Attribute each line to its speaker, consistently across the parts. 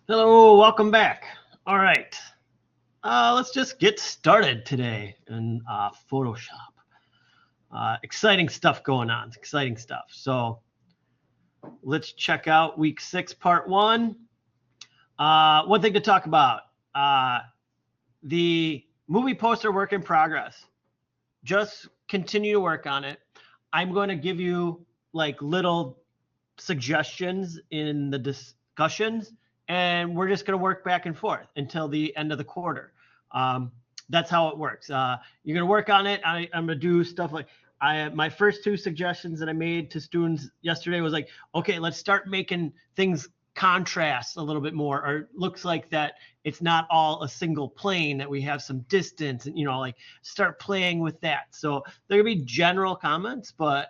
Speaker 1: Hello, welcome back. All right, let's just get started today in Photoshop. Exciting stuff going on. Exciting stuff. So let's check out week 6, part 1. One thing to talk about: the movie poster work in progress. Just continue to work on it. I'm going to give you like little suggestions in the discussions, and we're just going to work back and forth until the end of the quarter. Um, that's how it works. You're going to work on it. I'm going to do stuff like my first two suggestions that I made to students yesterday was like, okay, let's start making things contrast a little bit more, or looks like that it's not all a single plane, that we have some distance, and like start playing with that. So there will be general comments, but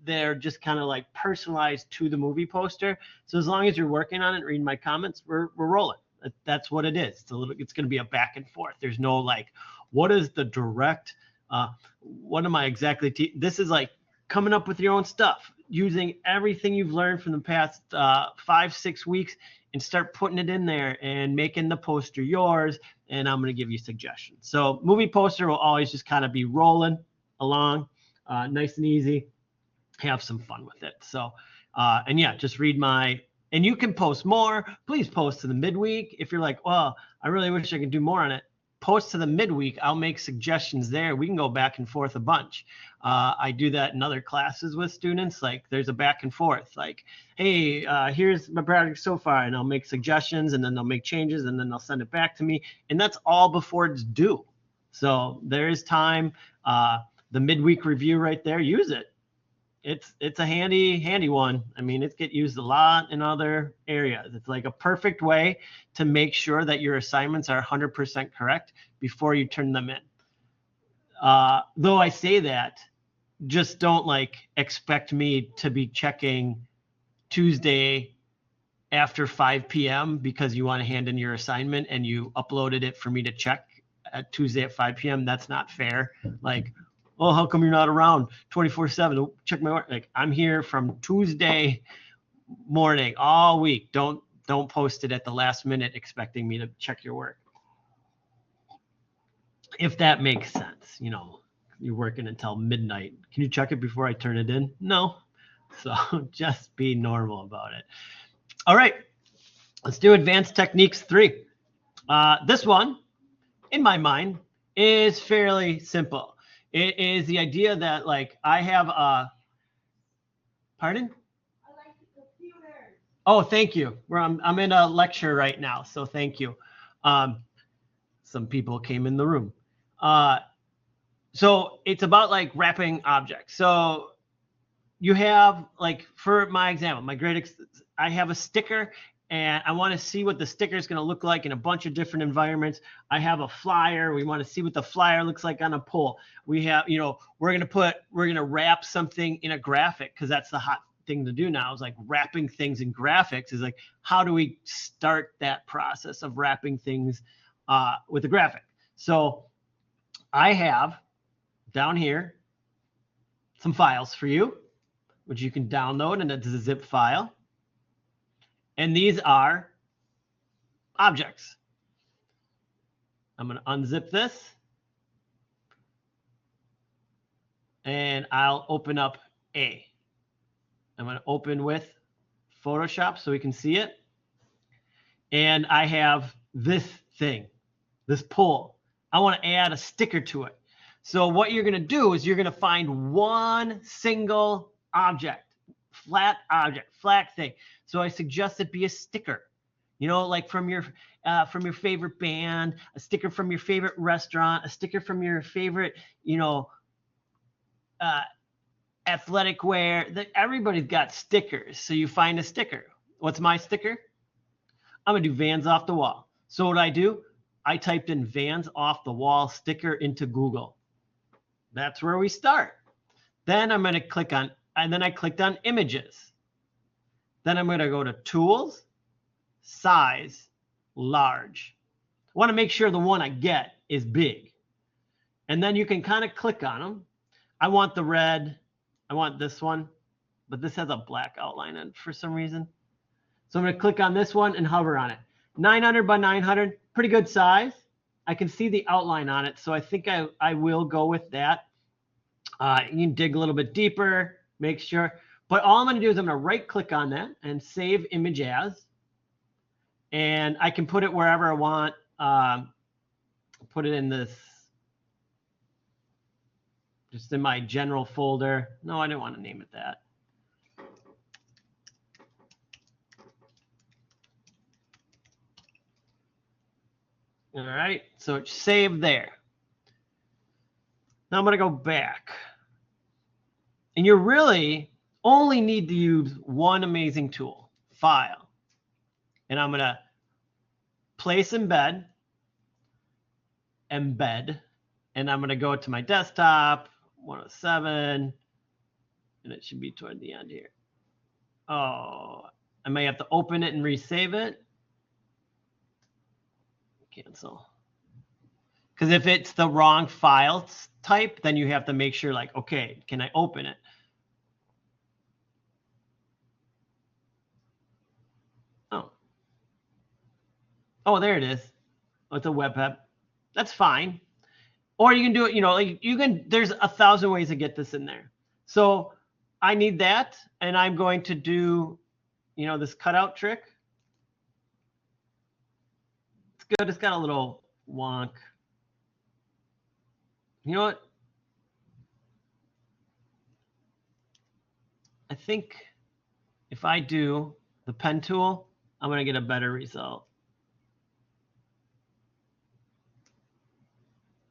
Speaker 1: they're just kind of like personalized to the movie poster. So as long as you're working on it, reading my comments, we're rolling. That's what it is. It's going to be a back and forth. There's no like, what is the direct? What am I exactly? This is like coming up with your own stuff, using everything you've learned from the past 5-6 weeks, and start putting it in there and making the poster yours. And I'm going to give you suggestions. So movie poster will always just kind of be rolling along, nice and easy. Have some fun with it. So, and yeah, just read and you can post more. Please post to the midweek. If you're like, well, I really wish I could do more on it, post to the midweek. I'll make suggestions there. We can go back and forth a bunch. I do that in other classes with students. Like there's a back and forth, like, hey, here's my project so far, and I'll make suggestions, and then they'll make changes, and then they'll send it back to me. And that's all before it's due. So there is time. The midweek review right there, use it. It's a handy one. I mean, it gets used a lot in other areas. It's like a perfect way to make sure that your assignments are 100% correct before you turn them in. Though I say that, just don't like expect me to be checking Tuesday after 5 p.m. because you want to hand in your assignment and you uploaded it for me to check at Tuesday at 5 p.m. That's not fair. Like, oh, how come you're not around 24/7? Check my work. Like, I'm here from Tuesday morning all week. Don't post it at the last minute expecting me to check your work. If that makes sense, you're working until midnight. Can you check it before I turn it in? No. So just be normal about it. All right, let's do Advanced Techniques 3. This one, in my mind, is fairly simple. It is the idea that like I have a, pardon? Oh, thank you. I'm in a lecture right now, so thank you. Some people came in the room. So it's about like wrapping objects. So you have like, for my example, I have a sticker, and I want to see what the sticker is going to look like in a bunch of different environments. I have a flyer. We want to see what the flyer looks like on a pole. We have, we're going to wrap something in a graphic, because that's the hot thing to do now, is like wrapping things in graphics. Is like, how do we start that process of wrapping things with a graphic? So I have down here some files for you, which you can download, and it's a zip file. And these are objects. I'm going to unzip this, and I'll open up A. I'm going to open with Photoshop so we can see it. And I have this thing, this pole. I want to add a sticker to it. So what you're going to do is you're going to find one single object, flat thing. So I suggest it be a sticker, like from your favorite band, a sticker from your favorite restaurant, a sticker from your favorite, athletic wear. Everybody's got stickers. So you find a sticker. What's my sticker? I'm going to do Vans off the wall. So what I do, I typed in Vans off the wall sticker into Google. That's where we start. Then I'm going to click on, and then I clicked on images. Then I'm going to go to tools, size, large. I want to make sure the one I get is big. And then you can kind of click on them. I want the red. I want this one, but this has a black outline in it for some reason. So I'm going to click on this one and hover on it. 900 by 900, pretty good size. I can see the outline on it, so I think I will go with that. You can dig a little bit deeper, make sure. But all I'm going to do is I'm going to right click on that and save image as. And I can put it wherever I want. Put it in this, just in my general folder. No, I didn't want to name it that. All right, so it's saved there. Now I'm going to go back. And you really only need to use one amazing tool, File. And I'm going to place embed, and I'm going to go to my desktop, 107, and it should be toward the end here. Oh, I may have to open it and resave it. Cancel. Because if it's the wrong file type, then you have to make sure, like, okay, can I open it? Oh, there it is. Oh, it's a webpack. That's fine. Or you can do it, you know, like you can, there's 1,000 ways to get this in there. So I need that, and I'm going to do, you know, this cutout trick. It's good. It's got a little wonk. You know what? I think if I do the pen tool, I'm going to get a better result.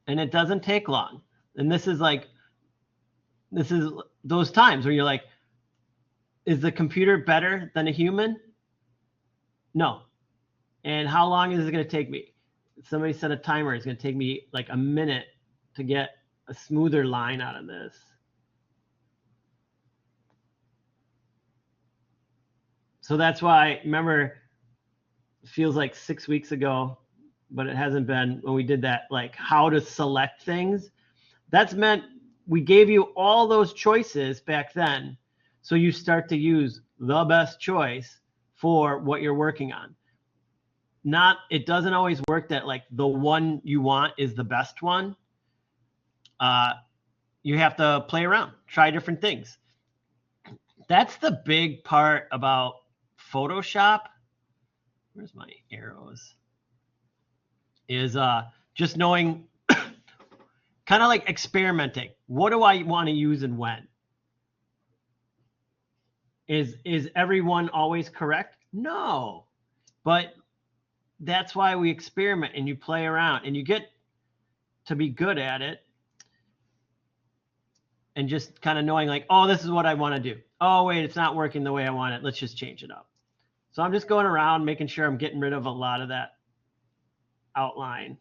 Speaker 1: And it doesn't take long. And this is like, this is those times where you're like, is the computer better than a human? No. And how long is it going to take me? Somebody set a timer. It's going to take me like a minute to get a smoother line out of this. So that's why, remember, it feels like 6 weeks ago, but it hasn't been, when we did that, like how to select things. That's meant we gave you all those choices back then. So you start to use the best choice for what you're working on. Not, it doesn't always work that like the one you want is the best one. You have to play around, try different things. That's the big part about Photoshop. Where's my arrows? Is just knowing, kind of like experimenting. What do I want to use and when? Is everyone always correct? No, but that's why we experiment and you play around and you get to be good at it. And just kind of knowing like, oh, this is what I want to do. Oh, wait, it's not working the way I want it. Let's just change it up. So I'm just going around making sure I'm getting rid of a lot of that outline.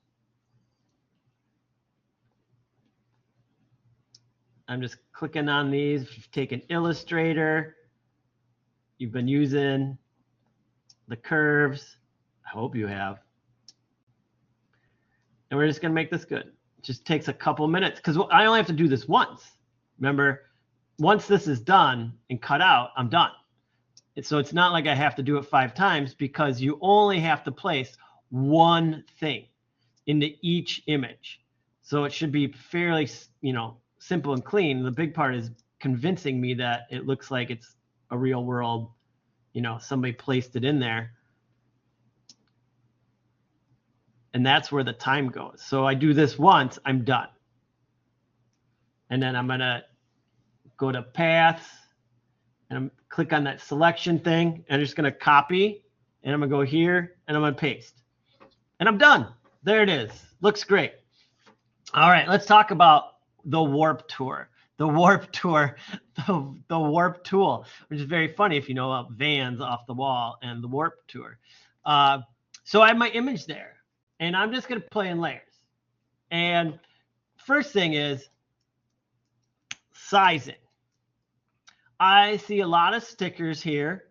Speaker 1: I'm just clicking on these. Take an Illustrator. You've been using the curves. I hope you have. And we're just going to make this good. It just takes a couple minutes because I only have to do this once. Remember, once this is done and cut out, I'm done. And so it's not like I have to do it 5 times because you only have to place one thing into each image. So it should be fairly, you know, simple and clean. The big part is convincing me that it looks like it's a real world, you know, somebody placed it in there. And that's where the time goes. So I do this once, I'm done. And then I'm going to go to paths and I'm click on that selection thing. And I'm just going to copy and I'm going to go here and I'm going to paste. And I'm done. There it is. Looks great. All right, let's talk about the warp tour. The warp tour, the warp tool, which is very funny if you know about Vans Off the Wall and the warp tour. So I have my image there and I'm just going to play in layers. And first thing is sizing. I see a lot of stickers here.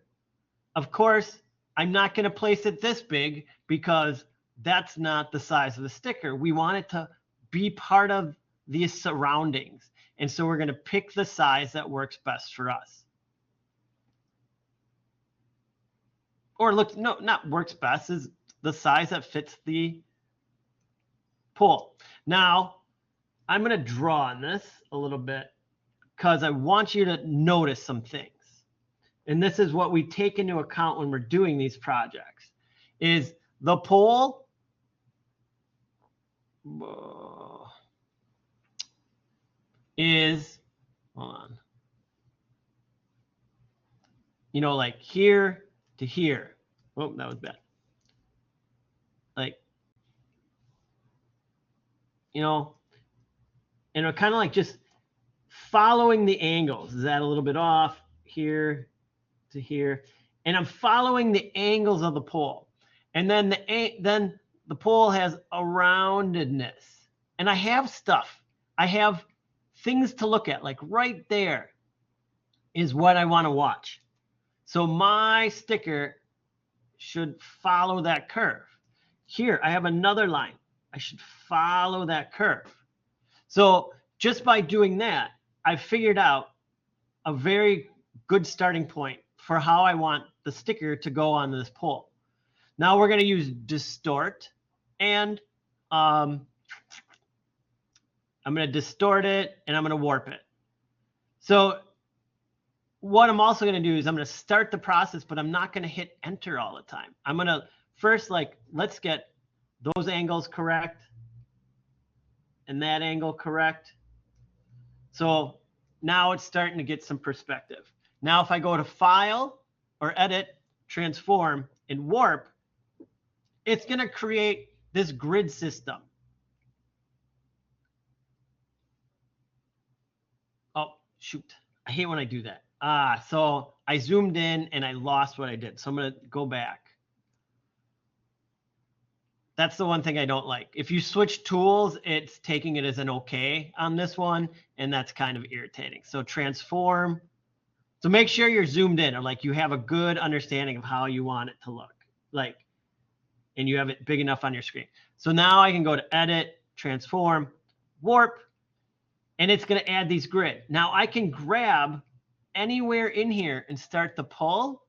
Speaker 1: Of course, I'm not going to place it this big because that's not the size of the sticker. We want it to be part of the surroundings. And so we're going to pick the size that works best for us. or looks, no, not works best, is the size that fits the pole. Now, I'm going to draw on this a little bit because I want you to notice some things. And this is what we take into account when we're doing these projects, is the pole is, hold on, you know, like here to here. Oh, that was bad. Like, you know, and we're kind of like just following the angles. Is that a little bit off? Here to here. And I'm following the angles of the pole. And then the pole has a roundedness. And I have stuff. I have things to look at. Like right there is what I want to watch. So my sticker should follow that curve. Here, I have another line. I should follow that curve. So just by doing that, I figured out a very good starting point for how I want the sticker to go on this pole. Now we're going to use distort, and I'm going to distort it and I'm going to warp it. So what I'm also going to do is I'm going to start the process, but I'm not going to hit enter all the time. I'm going to first, like, let's get those angles correct and that angle correct. So now it's starting to get some perspective. Now, if I go to File or Edit, Transform, and Warp, it's going to create this grid system. Oh, shoot. I hate when I do that. So I zoomed in and I lost what I did. So I'm going to go back. That's the one thing I don't like. If you switch tools, it's taking it as an okay on this one, and that's kind of irritating. So transform. So make sure you're zoomed in, or like you have a good understanding of how you want it to look, like, and you have it big enough on your screen. So now I can go to Edit, Transform, Warp, and it's going to add these grid. Now I can grab anywhere in here and start the pull,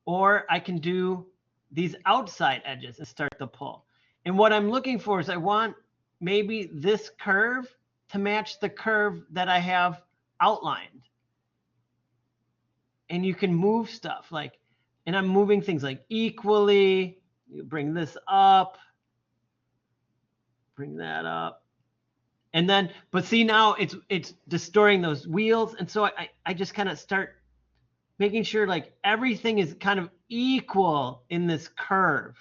Speaker 1: or I can do these outside edges and start the pull. And what I'm looking for is I want maybe this curve to match the curve that I have outlined. And you can move stuff like, and I'm moving things like equally. You bring this up, bring that up. And then, but see now it's distorting those wheels. And so I just kind of start making sure like everything is kind of equal in this curve.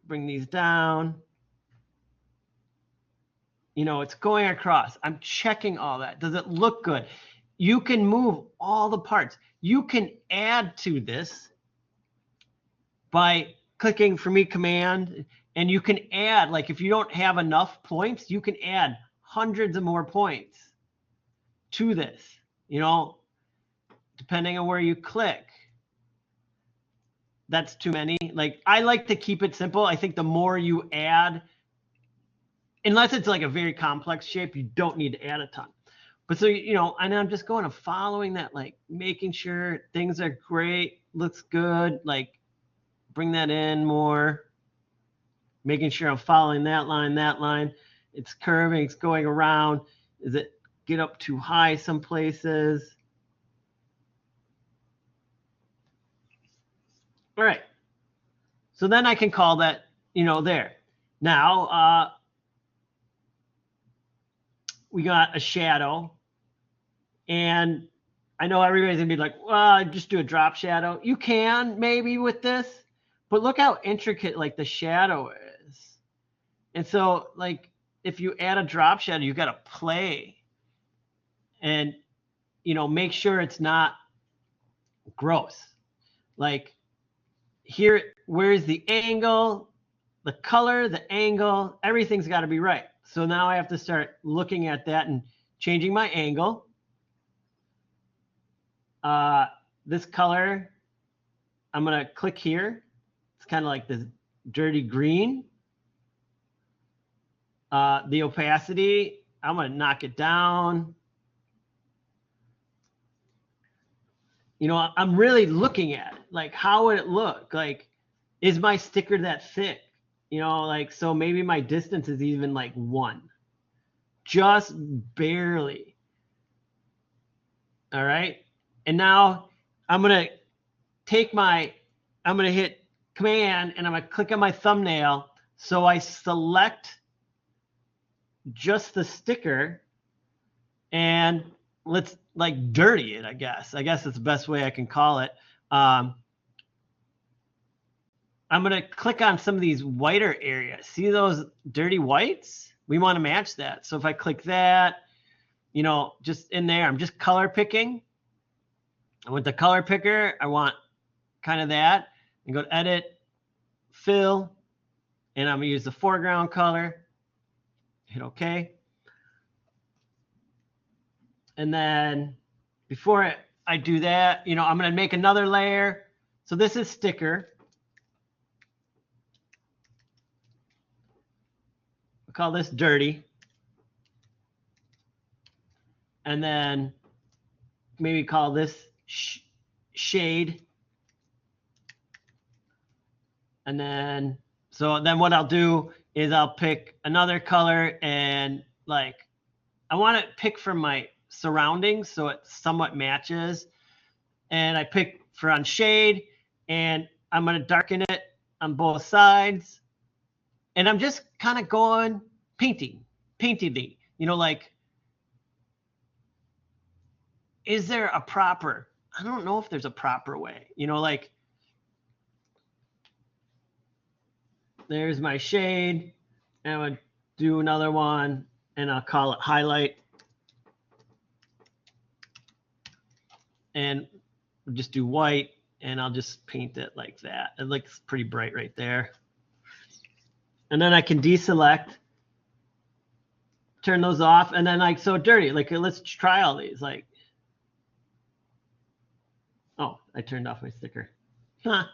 Speaker 1: Bring these down. You know, it's going across. I'm checking all that. Does it look good? You can move all the parts. You can add to this by clicking for me command, and you can add, like if you don't have enough points, you can add hundreds of more points to this, you know, depending on where you click. That's too many. Like I like to keep it simple. I think the more you add, unless it's like a very complex shape, you don't need to add a ton. But so, you know, and I'm just going and following that, like making sure things are great, looks good, like bring that in more, making sure I'm following that line. It's curving, it's going around. Is it get up too high some places? All right. So then I can call that, you know, there. Now, we got a shadow, and I know everybody's gonna be like, well, just do a drop shadow. You can maybe with this, but look how intricate like the shadow is. And so like if you add a drop shadow, you got to play and, you know, make sure it's not gross. Like here, where's the angle, the color, the angle, everything's got to be right. So now I have to start looking at that and changing my angle. This color, I'm going to click here. It's kind of like this dirty green. The opacity, I'm going to knock it down. you know, I'm really looking at it. Like, how would it look? Like, is my sticker that thick? You know, like, so maybe my distance is even like 1. Just barely. All right. And now I'm going to I'm going to hit Command and I'm going to click on my thumbnail. So I select just the sticker and let's like dirty it, I guess. I guess that's the best way I can call it. I'm going to click on some of these whiter areas. See those dirty whites? We want to match that. So if I click that, you know, just in there, I'm just color picking. And with the color picker, I want kind of that. And go to Edit, Fill, and I'm going to use the foreground color. Hit OK. And then before I do that, you know, I'm going to make another layer. So this is sticker. We'll call this dirty. And then maybe call this shade. And then, so then what I'll do is I'll pick another color and like, I want to pick from my surroundings so it somewhat matches. And I pick for on shade and I'm going to darken it on both sides. And I'm just kind of going painting, you know, like, is there a proper, I don't know if there's a proper way, you know, like, there's my shade, and I'm going to do another one, and I'll call it highlight. And we'll just do white, and I'll just paint it like that. It looks pretty bright right there. And then I can deselect, turn those off, and then like, so dirty. Like, let's try all these. Like, oh, I turned off my sticker. Huh.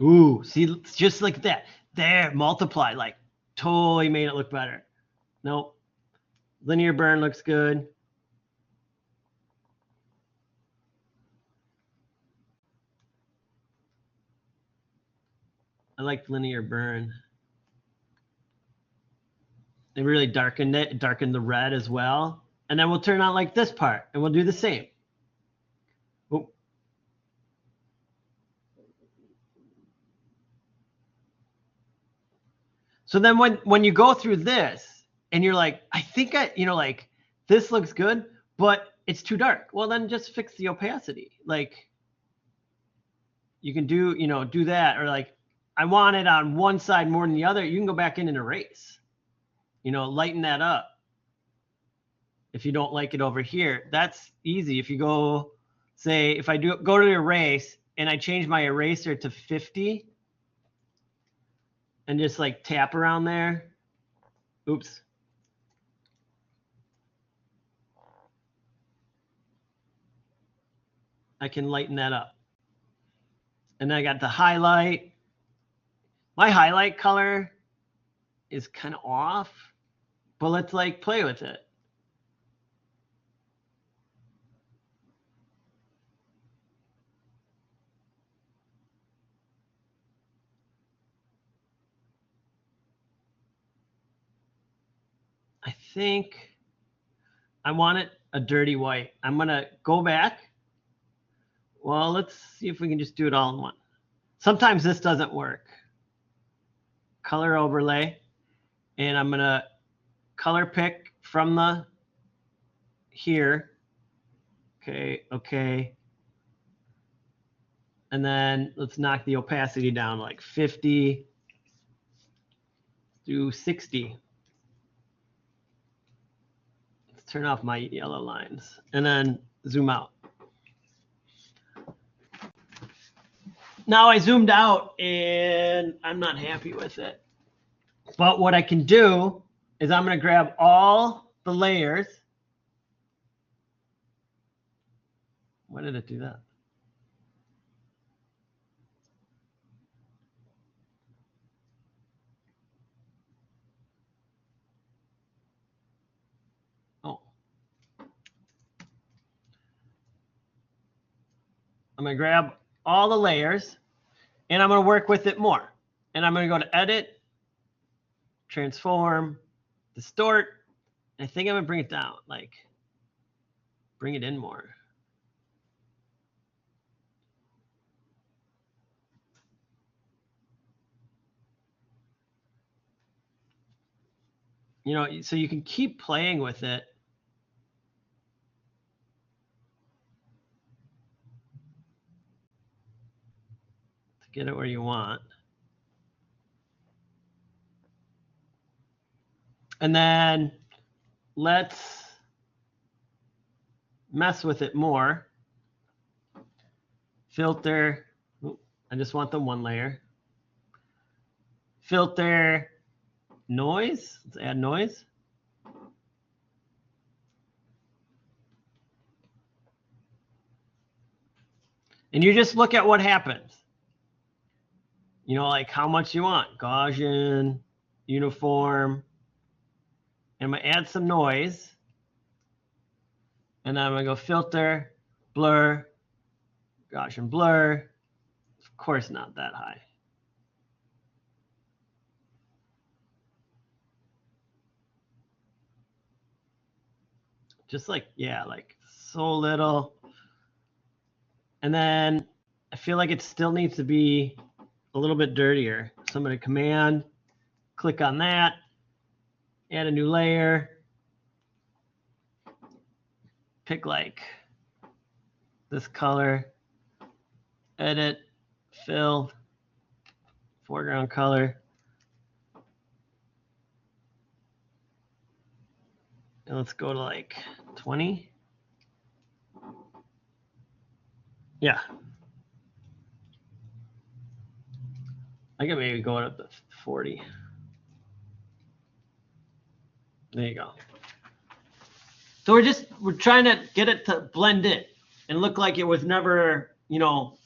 Speaker 1: Ooh, see, just like that. There, multiply, like totally made it look better. Nope. Linear burn looks good. I like linear burn. It really darkened it, darkened the red as well. And then we'll turn on like this part and we'll do the same. Ooh. So then when you go through this and you're like, I think you know, like this looks good, but it's too dark. Well, then just fix the opacity. Like you can do, you know, do that. Or like, I want it on one side more than the other. You can go back in and erase, you know, lighten that up. If you don't like it over here, that's easy. If you go, say, if I go to erase and I change my eraser to 50 and just like tap around there. Oops. I can lighten that up. And then I got the highlight. My highlight color is kind of off, but let's like play with it. I think I want it a dirty white. I'm going to go back. Well, let's see if we can just do it all in one. Sometimes this doesn't work. Color overlay. And I'm going to color pick from the here. Okay, okay. And then let's knock the opacity down like 50 to 60. Let's turn off my yellow lines and then zoom out. Now I zoomed out and I'm not happy with it. But what I can do is I'm going to grab all the layers. Why did it do that? Oh. I'm going to grab all the layers and I'm going to work with it more. And I'm going to go to edit, transform, distort. I think I'm going to bring it down, like bring it in more. You know, so you can keep playing with it. To get it where you want. And then let's mess with it more. Filter. I just want the one layer. Filter, noise. Let's add noise. And you just look at what happens. You know, like how much you want. Gaussian, uniform. And I'm going to add some noise. And then I'm going to go filter, blur, Gaussian blur. Of course, not that high. Just like, yeah, like so little. And then I feel like it still needs to be a little bit dirtier. So I'm going to command, click on that, add a new layer, pick like this color, edit, fill, foreground color. And let's go to like 20. Yeah. I can maybe go up to 40. There you go. So we're trying to get it to blend in and look like it was never, you know,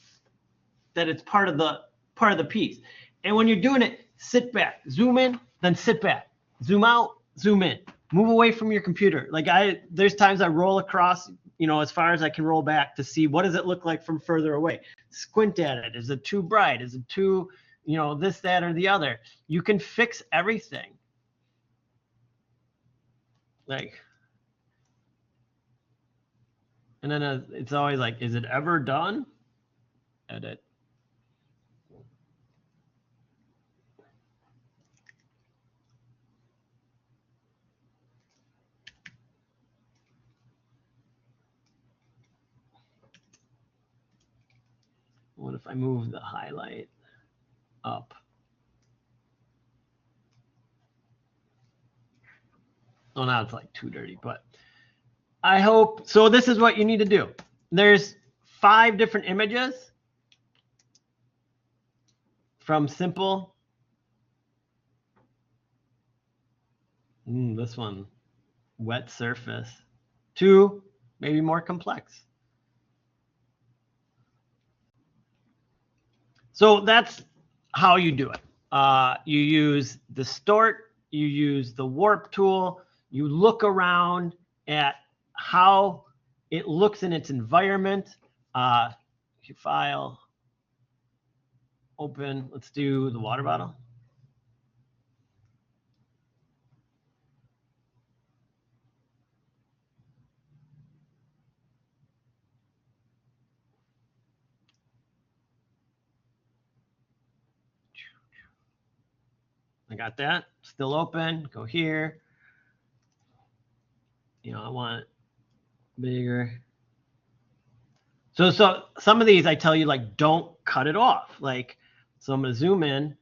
Speaker 1: that it's part of the piece. And when you're doing it, sit back, zoom in, then sit back, zoom out, zoom in, move away from your computer. Like there's times I roll across, you know, as far as I can roll back to see what does it look like from further away. Squint at it. Is it too bright? Is it too, you know, this, that, or the other? You can fix everything. Like, and then it's always like, is it ever done? Edit. What if I move the highlight up? Oh, now it's like too dirty, but I hope, so this is what you need to do. There's 5 different images from simple. This one, wet surface, to maybe more complex. So that's how you do it. You use distort, you use the warp tool, you look around at how it looks in its environment. If you file, open, let's do the water bottle. I got that, still open, go here. You know, I want it bigger. So some of these I tell you, like, don't cut it off. Like, so I'm gonna zoom in.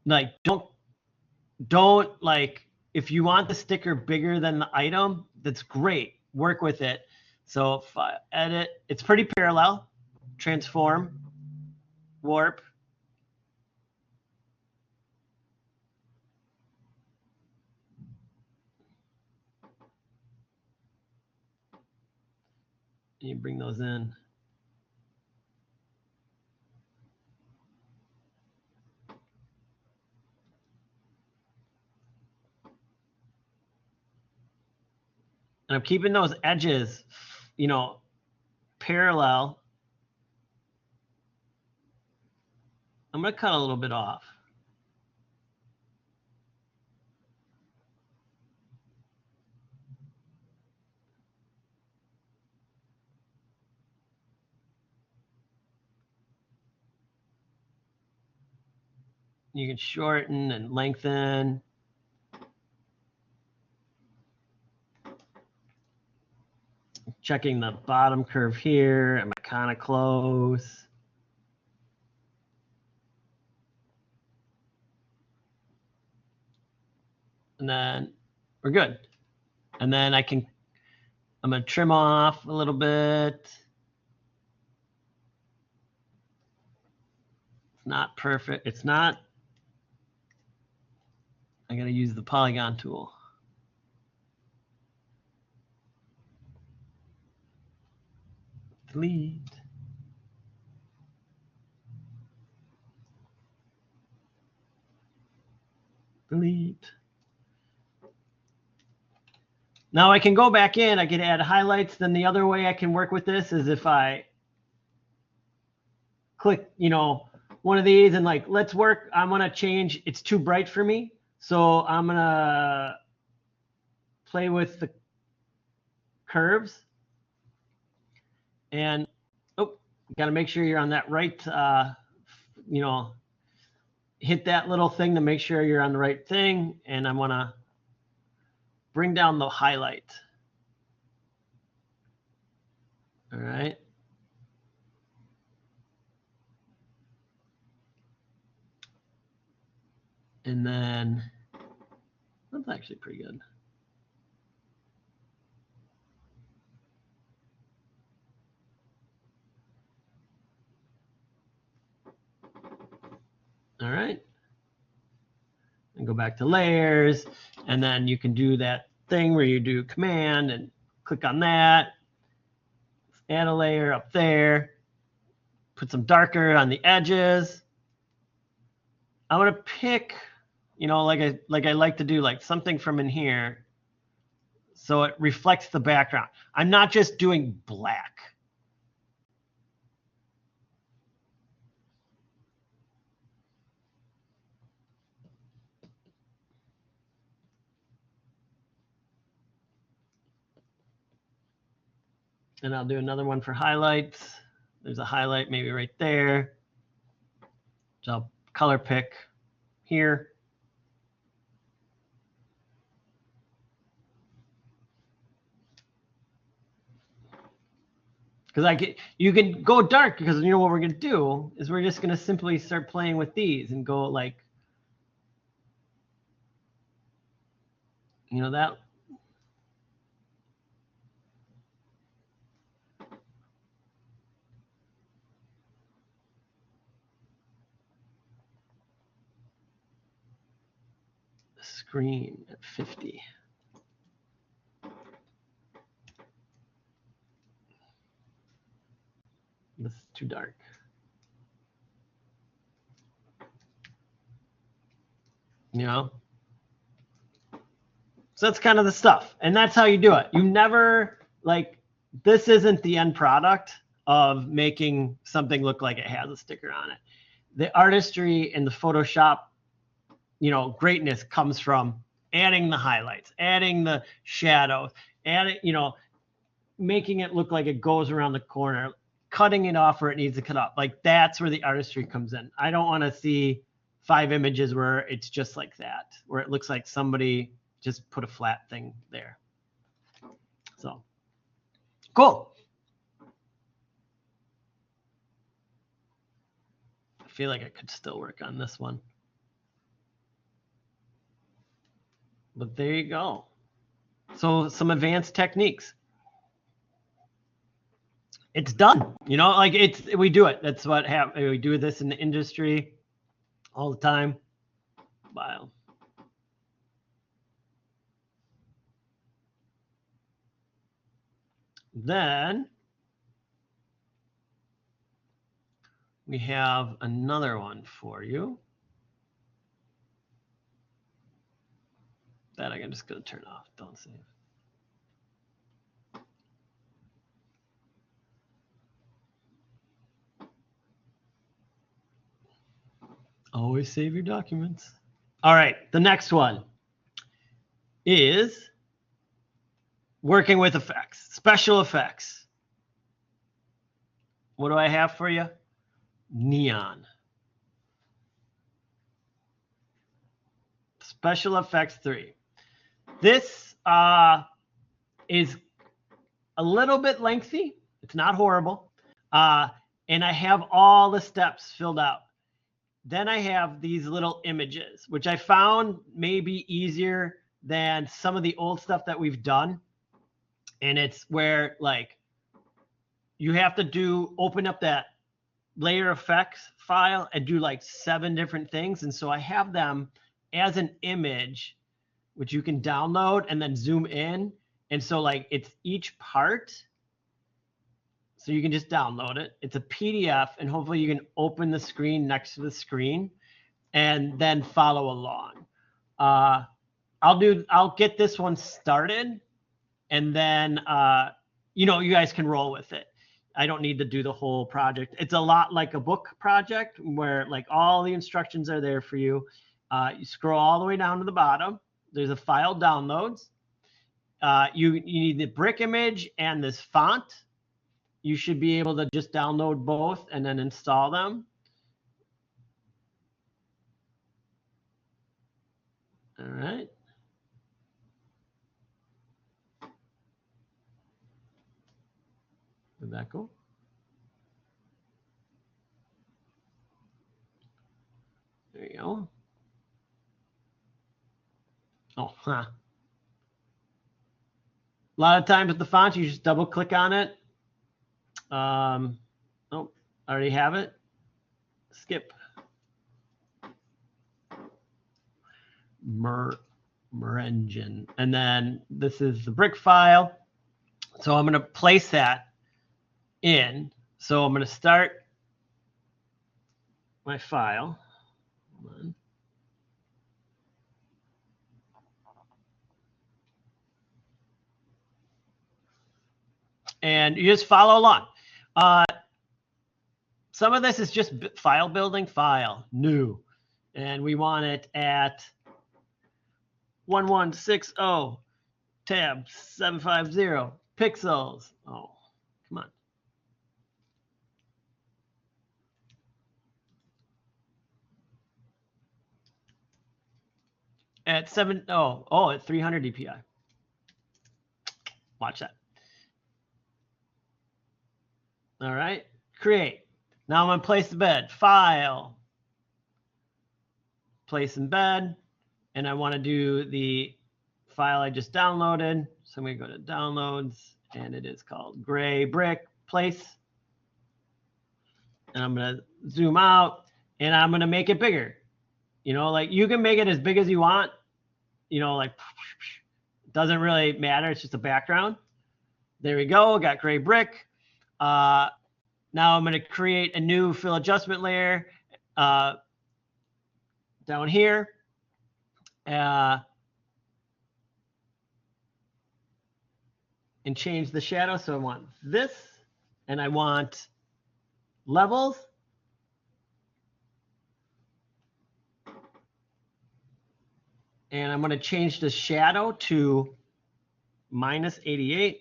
Speaker 1: Like, don't like, if you want the sticker bigger than the item, that's great. Work with it. So if I edit, it's pretty parallel. Transform, warp. You bring those in. And I'm keeping those edges, you know, parallel. I'm going to cut a little bit off. You can shorten and lengthen. Checking the bottom curve here. Am I kind of close? And then we're good. And then I'm going to trim off a little bit. It's not perfect. It's not. I got to use the polygon tool. Delete. Delete. Now I can go back in, I can add highlights. Then the other way I can work with this is if I click, one of these and like, let's work, I'm gonna change, it's too bright for me. So I'm gonna play with the curves. And, gotta make sure you're on that right, hit that little thing to make sure you're on the right thing. And I wanna bring down the highlight. All right. And then that's actually pretty good. All right. And go back to layers. And then you can do that thing where you do command and click on that. Add a layer up there. Put some darker on the edges. I want to pick, like I like to do, like something from in here, so it reflects the background. I'm not just doing black. And I'll do another one for highlights. There's a highlight maybe right there. So I'll color pick here. Because you can go dark, because what we're going to do is we're just going to simply start playing with these and go like, that. Screen at 50. This is too dark. So that's kind of the stuff. And that's how you do it. You never, this isn't the end product of making something look like it has a sticker on it. The artistry and the Photoshop, greatness comes from adding the highlights, adding the shadows, making it look like it goes around the corner, cutting it off where it needs to cut off. Like, that's where the artistry comes in. I don't want to see 5 images where it's just like that, where it looks like somebody just put a flat thing there. So, cool. I feel like I could still work on this one. But there you go. So some advanced techniques. It's done. We do it. That's what happens. We do this in the industry all the time. Wow. Then we have another one for you that I'm just going to turn off. Don't save. Always save your documents. All right, the next one is working with effects, special effects. What do I have for you? Neon. Special Effects 3. This is a little bit lengthy. It's not horrible. And I have all the steps filled out. Then I have these little images, which I found may be easier than some of the old stuff that we've done. And it's where like you have to open up that layer effects file and do like 7 different things. And so I have them as an image, which you can download and then zoom in. And so like it's each part. So you can just download it. It's a PDF, and hopefully you can open the screen next to the screen and then follow along. I'll get this one started, and then you guys can roll with it. I don't need to do the whole project. It's a lot like a book project where like all the instructions are there for you. You scroll all the way down to the bottom. There's a file downloads. You need the brick image and this font. You should be able to just download both and then install them. All right. Did that go? There you go. Oh, huh. A lot of times with the fonts, you just double click on it. Oh, I already have it. Skip. Merengine. And then this is the brick file. So I'm going to place that in. So I'm going to start my file. Hold on. And you just follow along. Some of this is just file building, file, new. And we want it at 1160, tab 750, pixels. Oh, come on. At at 300 DPI. Watch that. All right, create. Now I'm going to place the bed. File, place in bed, and I want to do the file I just downloaded. So I'm going to go to downloads, and it is called Gray Brick Place. And I'm going to zoom out, and I'm going to make it bigger. Like you can make it as big as you want. Like it doesn't really matter. It's just a background. There we go. Got Gray Brick. Now I'm going to create a new fill adjustment layer down here. And change the shadow. So I want this, and I want levels. And I'm going to change the shadow to -88.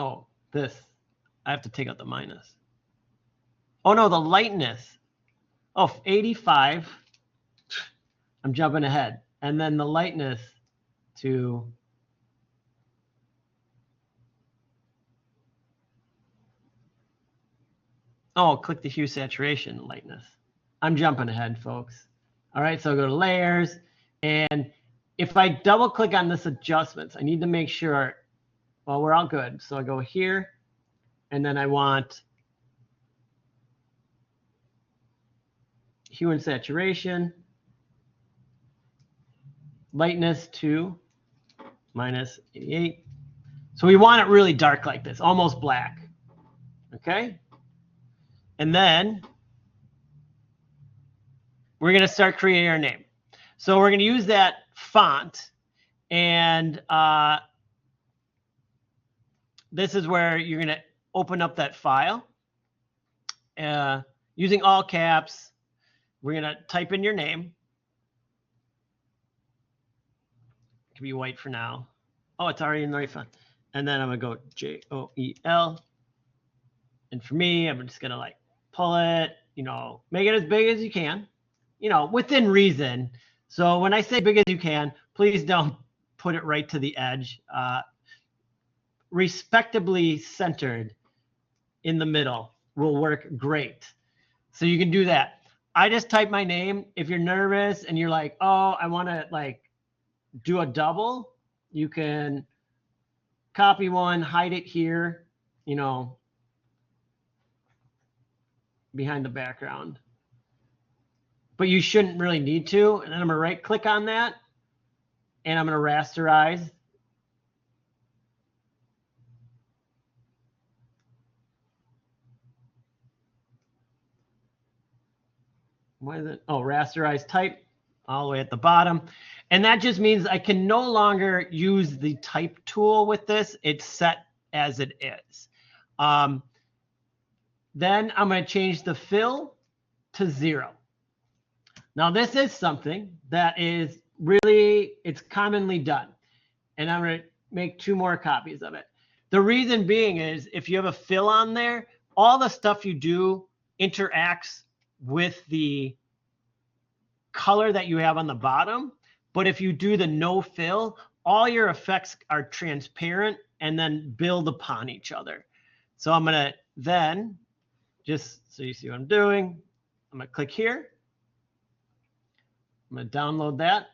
Speaker 1: Oh, this. I have to take out the minus. Oh, no, the lightness. Oh, 85. I'm jumping ahead. And then the lightness to click the hue saturation lightness. I'm jumping ahead, folks. All right, so I'll go to layers. And if I double click on this adjustments, I need to make sure, well, we're all good. So I go here, and then I want hue and saturation, lightness to -88. So we want it really dark like this, almost black. Okay? And then we're going to start creating our name. So we're going to use that font, and this is where you're going to open up that file. Using all caps, we're going to type in your name. It can be white for now. Oh, it's already in the right font. And then I'm going to go Joel. And for me, I'm just going to like pull it, you know, make it as big as you can, you know, within reason. So when I say big as you can, please don't put it right to the edge. Respectably centered in the middle will work great. So you can do that. I just type my name. If you're nervous and you're like, oh, I want to like do a double, you can copy one, hide it here, you know, behind the background. But you shouldn't really need to. And then I'm gonna right click on that and I'm gonna rasterize. Why is it? Oh, rasterize type all the way at the bottom. And that just means I can no longer use the type tool with this. It's set as it is. Then I'm going to change the fill to 0. Now this is something that is really, it's commonly done. And I'm going to make 2 more copies of it. The reason being is if you have a fill on there, all the stuff you do interacts with the color that you have on the bottom. But if you do the no fill, all your effects are transparent and then build upon each other. So I'm going to then, just so you see what I'm doing, I'm going to click here. I'm going to download that.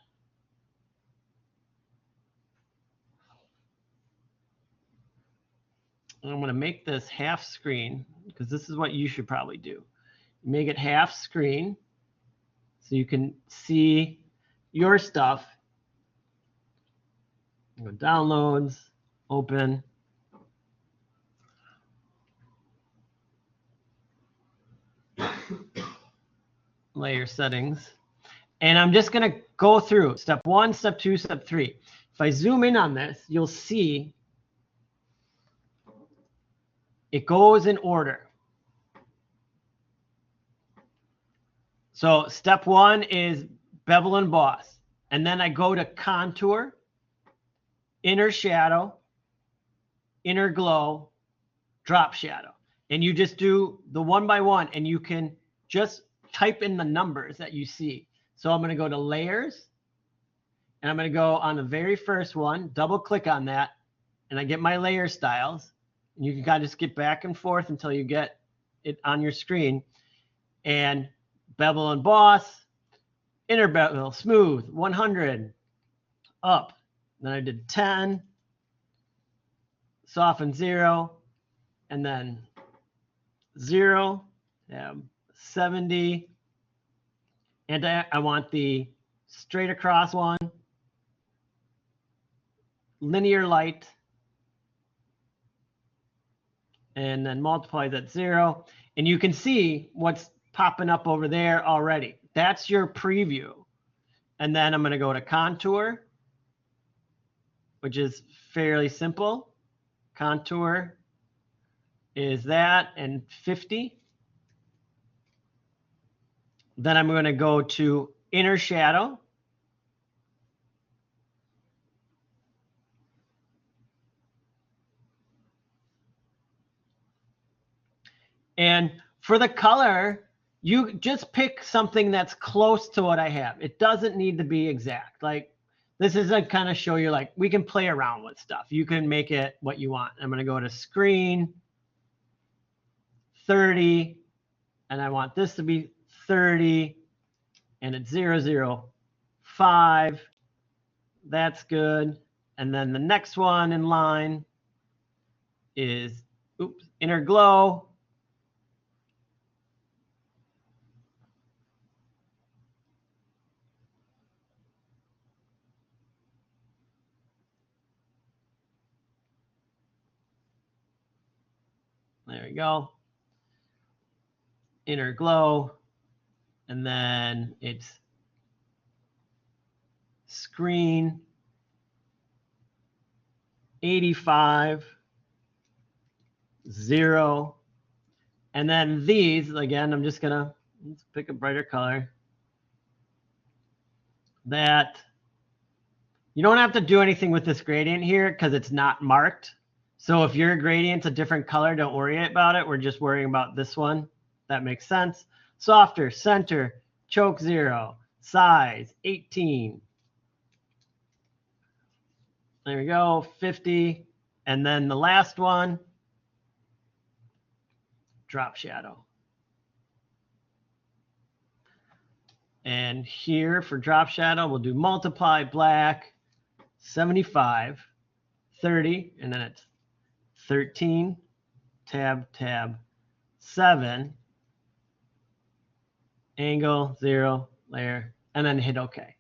Speaker 1: And I'm going to make this half screen because this is what you should probably do. Make it half screen so you can see your stuff. Go downloads, open. Layer settings. And I'm just going to go through step 1, step 2, step 3. If I zoom in on this, you'll see it goes in order. So step 1 is bevel and emboss. And then I go to contour, inner shadow, inner glow, drop shadow. And you just do the 1 by 1 and you can just type in the numbers that you see. So I'm going to go to layers and I'm going to go on the very first one, double click on that, and I get my layer styles. And you can kind of just get back and forth until you get it on your screen. And bevel and emboss, inner bevel, smooth, 100, up. Then I did 10, soften 0, and then 0, 70. And I want the straight across one, linear light, and then multiply that 0. And you can see what's popping up over there already. That's your preview. And then I'm going to go to contour, which is fairly simple. Contour is that and 50. Then I'm going to go to inner shadow. And for the color, you just pick something that's close to what I have. It doesn't need to be exact. Like this is a kind of show you like we can play around with stuff. You can make it what you want. I'm going to go to screen 30 and I want this to be 30 and it's 005. That's good. And then the next one in line is inner glow. There we go. Inner glow. And then it's screen 85. 0. And then these, again, I'm just gonna let's pick a brighter color. That you don't have to do anything with this gradient here because it's not marked. So if your gradient's a different color, don't worry about it. We're just worrying about this one. That makes sense. Softer, center, choke 0, size 18. There we go, 50. And then the last one, drop shadow. And here for drop shadow, we'll do multiply black, 75, 30, and then it's 13, tab, 7, angle, 0, layer, and then hit OK.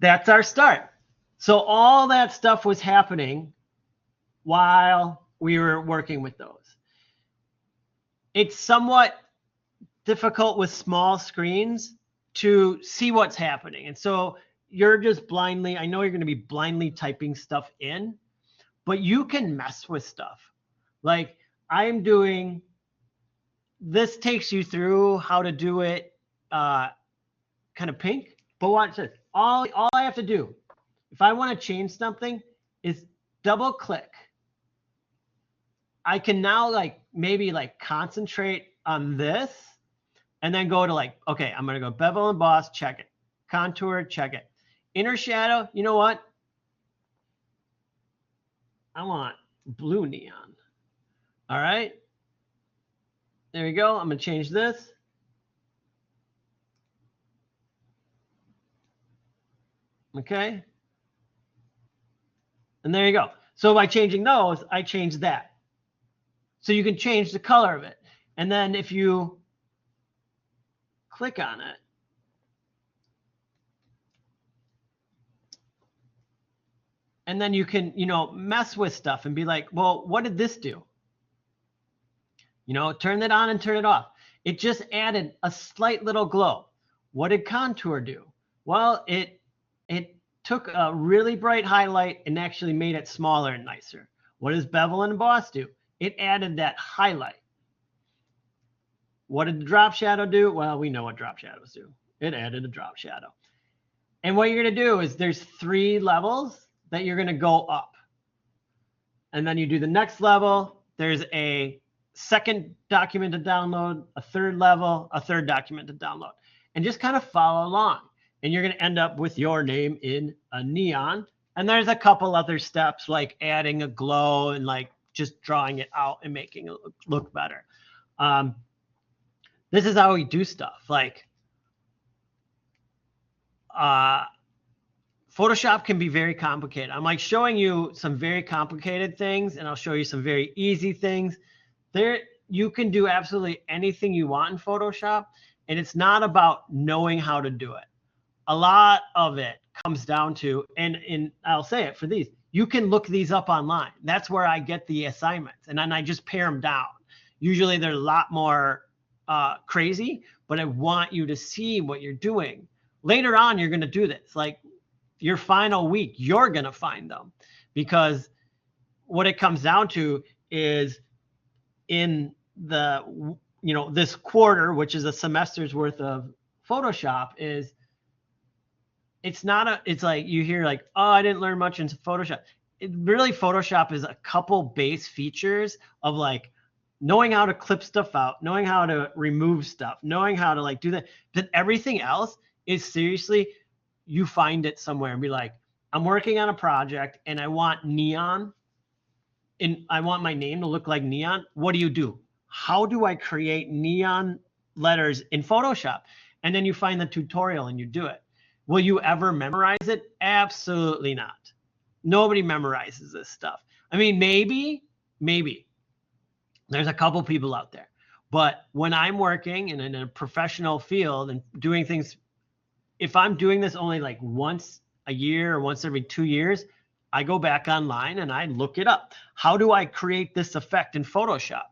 Speaker 1: That's our start. So all that stuff was happening while we were working with those. It's somewhat difficult with small screens to see what's happening. And so you're just blindly, I know you're going to be blindly typing stuff in, but you can mess with stuff. Like I'm doing, this takes you through how to do it kind of pink, but watch this. All I have to do, if I want to change something, is double click. I can now maybe concentrate on this and then go to okay, I'm going to go bevel and emboss, check it. Contour, check it. Inner shadow, you know what? I want blue neon. All right. There we go. I'm going to change this. Okay. And there you go. So by changing those, I change that. So you can change the color of it. And then if you click on it, and then you can, mess with stuff and be like, well, what did this do? Turn it on and turn it off. It just added a slight little glow. What did contour do? Well, it took a really bright highlight and actually made it smaller and nicer. What does bevel and emboss do? It added that highlight. What did the drop shadow do? Well, we know what drop shadows do. It added a drop shadow. And what you're going to do is there's 3 levels that you're going to go up. And then you do the next level. There's a second document to download, a third level, a third document to download. And just kind of follow along. And you're going to end up with your name in a neon. And there's a couple other steps like adding a glow and just drawing it out and making it look better. This is how we do stuff. Photoshop can be very complicated. I'm showing you some very complicated things, and I'll show you some very easy things. You can do absolutely anything you want in Photoshop, and it's not about knowing how to do it. A lot of it comes down to, and I'll say it for these, you can look these up online. That's where I get the assignments, and then I just pare them down. Usually they're a lot more crazy, but I want you to see what you're doing. Later on, you're going to do this. Your final week, you're going to find them, because what it comes down to is in the, this quarter, which is a semester's worth of Photoshop, is it's like you hear oh, I didn't learn much in Photoshop. Really, Photoshop is a couple base features of knowing how to clip stuff out, knowing how to remove stuff, knowing how to do that. But everything else is seriously, you find it somewhere and be like, I'm working on a project and I want neon and I want my name to look like neon. What do? How do I create neon letters in Photoshop? And then you find the tutorial and you do it. Will you ever memorize it? Absolutely not. Nobody memorizes this stuff. I mean, maybe there's a couple people out there, but when I'm working and in a professional field and doing things, if I'm doing this only once a year or once every 2 years, I go back online and I look it up. How do I create this effect in Photoshop?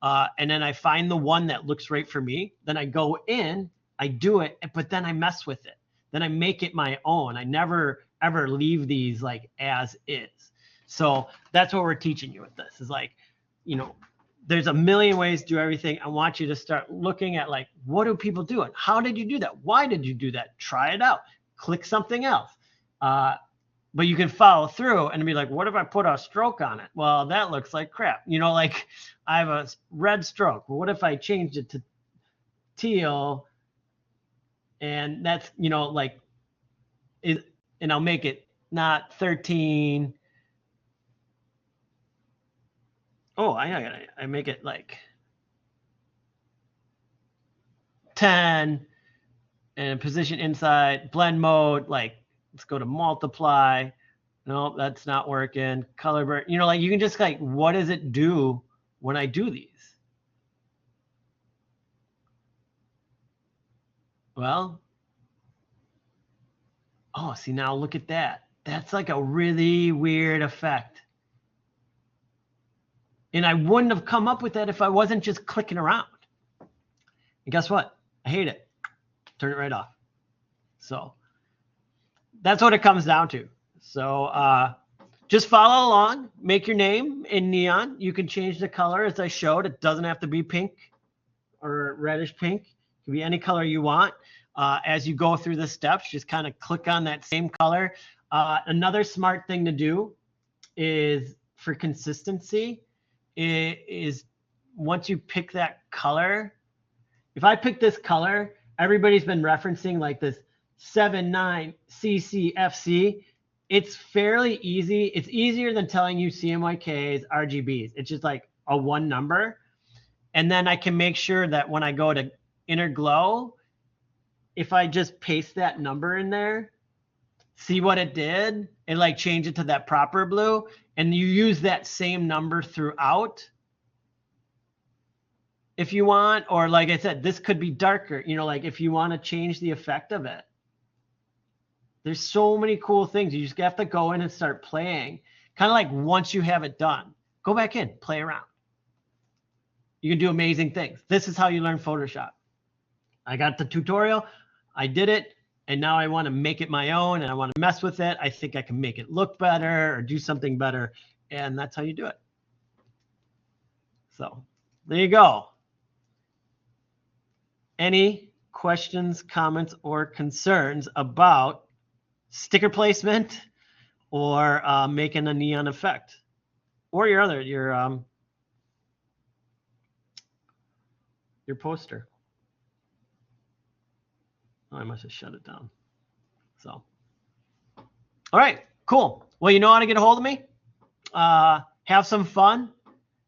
Speaker 1: And then I find the one that looks right for me. Then I go in, I do it, but then I mess with it. Then I make it my own. I never ever leave these as is. So that's what we're teaching you with this is you know, there's a million ways to do everything. I want you to start looking at like, what do people do? And how did you do that? Why did you do that? Try it out. Click something else. But you can follow through and be like, what if I put a stroke on it? Well, that looks like crap. You know, like I have a red stroke. Well, what if I changed it to teal? And that's, you know, like, and I'll make it not 13. Oh, I make it like 10 and position inside blend mode. Like, let's go to multiply. No, that's not working. Color burn. You know, like you can just like, what does it do when I do these? Well, oh, see now look at that. That's like a really weird effect. And I wouldn't have come up with that if I wasn't just clicking around. And guess what? I hate it. Turn it right off. So that's what it comes down to. So just follow along, make your name in neon. You can change the color as I showed. It doesn't have to be pink or reddish pink. It can be any color you want. As you go through the steps, just kind of click on that same color. Another smart thing to do is for consistency is once you pick that color, if I pick this color, everybody's been referencing like this 79 CCFC. It's fairly easy. It's easier than telling you CMYKs, RGBs. It's just like a one number. And then I can make sure that when I go to inner glow, if I just paste that number in there, see what it did, and like change it to that proper blue, and you use that same number throughout if you want, or like I said, this could be darker, you know, like if you want to change the effect of it. There's so many cool things. You just have to go in and start playing. Kind of like once you have it done, go back in, play around. You can do amazing things. This is how you learn Photoshop. I got the tutorial, I did it, and now I want to make it my own and I want to mess with it. I think I can make it look better or do something better. And that's how you do it. So there you go. Any questions, comments, or concerns about sticker placement or making a neon effect, or your poster? Oh, I must have shut it down. So, all right, cool. Well, you know how to get a hold of me. Have some fun.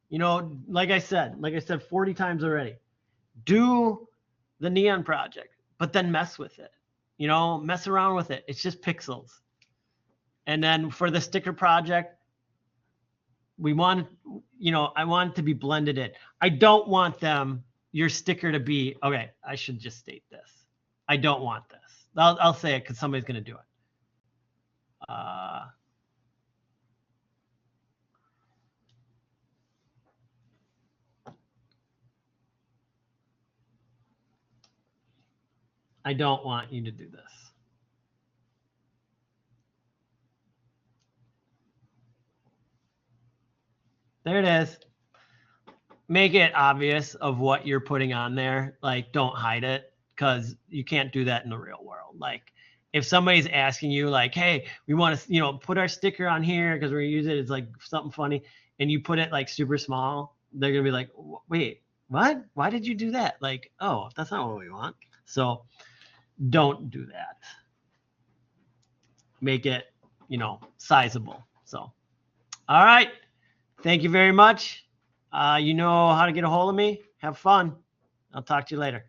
Speaker 1: You know, like I said 40 times already. Do the neon project, but then mess with it. You know, mess around with it. It's just pixels. And then for the sticker project, we want, you know, I want it to be blended in. I don't want your sticker to be, okay, I should just state this. I don't want this. I'll say it because somebody's going to do it. I don't want you to do this. There it is. Make it obvious of what you're putting on there. Like, don't hide it, because you can't do that in the real world. Like, if somebody's asking you, like, hey, we want to, you know, put our sticker on here because we're going to use it, it's like something funny, and you put it like super small, they're going to be like, wait, what? Why did you do that? Like, oh, that's not what we want. So don't do that. Make it, you know, sizable. So, all right. Thank you very much. You know how to get a hold of me. Have fun. I'll talk to you later.